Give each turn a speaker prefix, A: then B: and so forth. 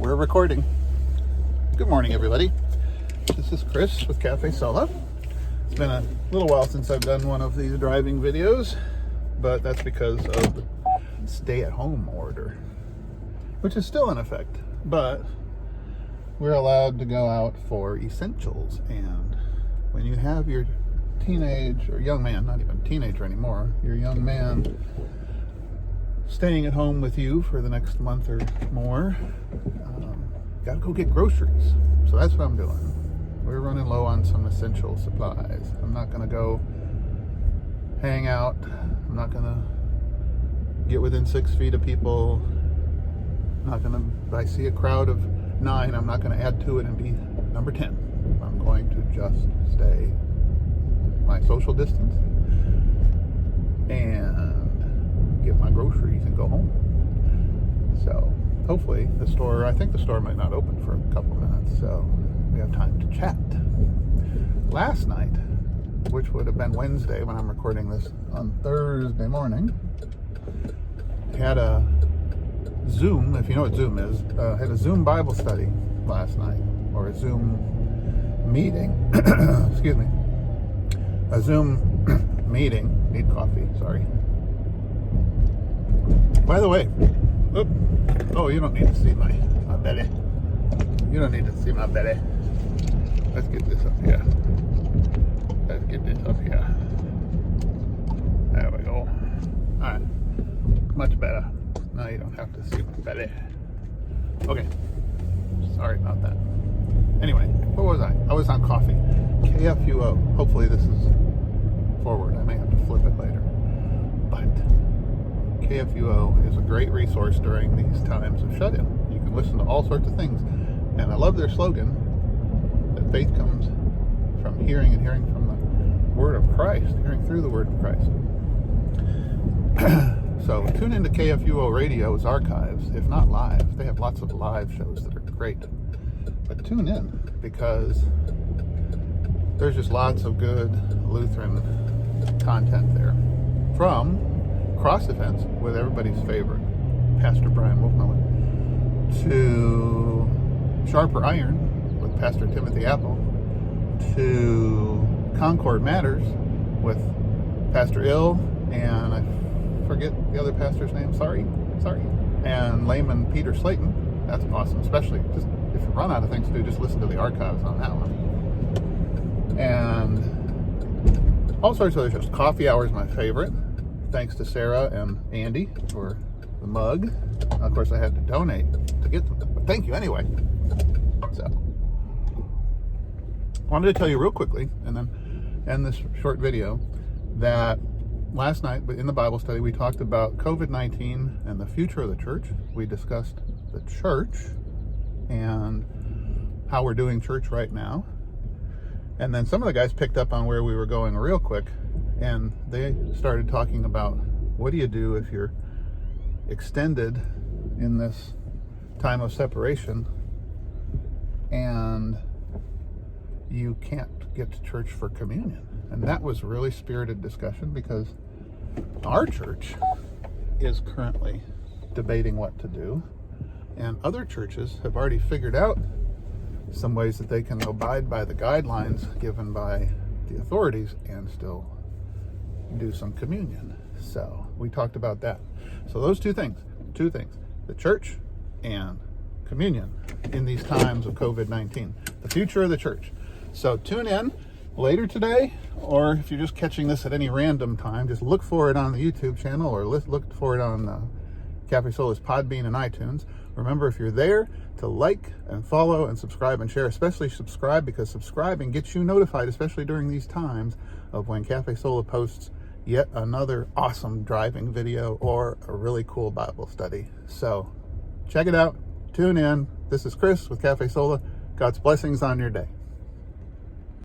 A: We're recording. Good morning, everybody. This is Chris with Cafe Sola. It's been a little while since I've done one of these driving videos, but that's because of the stay-at-home order, which is still in effect, but we're allowed to go out for essentials. And when you have your teenage or young man, not even teenager anymore, your young man staying at home with you for the next month or more, gotta go get groceries. So that's what I'm doing. We're running low on some essential supplies. I'm not gonna go hang out. I'm not gonna get within 6 feet of people. I'm not gonna, if I see a crowd of 9, I'm not gonna add to it and be number 10. I'm going to just stay my social distance and get my groceries and go home. So hopefully I think the store might not open for a couple minutes, so we have time to chat. Last night, which would have been Wednesday when I'm recording this on Thursday morning, had a Zoom, if you know what Zoom is, had a Zoom Bible study last night, or a Zoom meeting, excuse me, a Zoom meeting, need coffee, sorry. By the way, oh, you don't need to see my belly. You don't need to see my belly. Let's get this up here. Let's get this up here. There we go. Alright. Much better. Now you don't have to see my belly. Okay. Sorry about that. Anyway, where was I? I was on coffee. KFUO. Hopefully this is forward. I may have to flip it later. But KFUO is a great resource during these times of shut-in. You can listen to all sorts of things. And I love their slogan that faith comes from hearing, and hearing from the Word of Christ, hearing through the Word of Christ. So tune into KFUO Radio's archives, if not live. They have lots of live shows that are great. But tune in, because there's just lots of good Lutheran content there. From Cross Defense with everybody's favorite, Pastor Brian Wolfmiller, to Sharper Iron with Pastor Timothy Apple, to Concord Matters with Pastor Ill, and I forget the other pastor's name, sorry, and layman Peter Slayton. That's awesome, especially just if you run out of things to do, just listen to the archives on that one. And all sorts of other shows. Coffee Hour is my favorite. Thanks to Sarah and Andy for the mug. Of course, I had to donate to get them, but thank you anyway. So, wanted to tell you real quickly, and then end this short video, that last night in the Bible study, we talked about COVID-19 and the future of the church. We discussed the church and how we're doing church right now. And then some of the guys picked up on where we were going real quick, and they started talking about, what do you do if you're extended in this time of separation and you can't get to church for communion? And that was really spirited discussion, because our church is currently debating what to do, and other churches have already figured out some ways that they can abide by the guidelines given by the authorities and still do some communion. So we talked about that. So those two things, the church and communion in these times of COVID-19, the future of the church. So tune in later today, or if you're just catching this at any random time, just look for it on the YouTube channel, or look for it on Cafe Sola's Podbean and iTunes. Remember, if you're there, to like and follow and subscribe and share, especially subscribe, because subscribing gets you notified, especially during these times, of when Cafe Sola posts yet another awesome driving video or a really cool Bible study. So check it out, tune in. This is Chris with Cafe Sola. God's blessings on your day.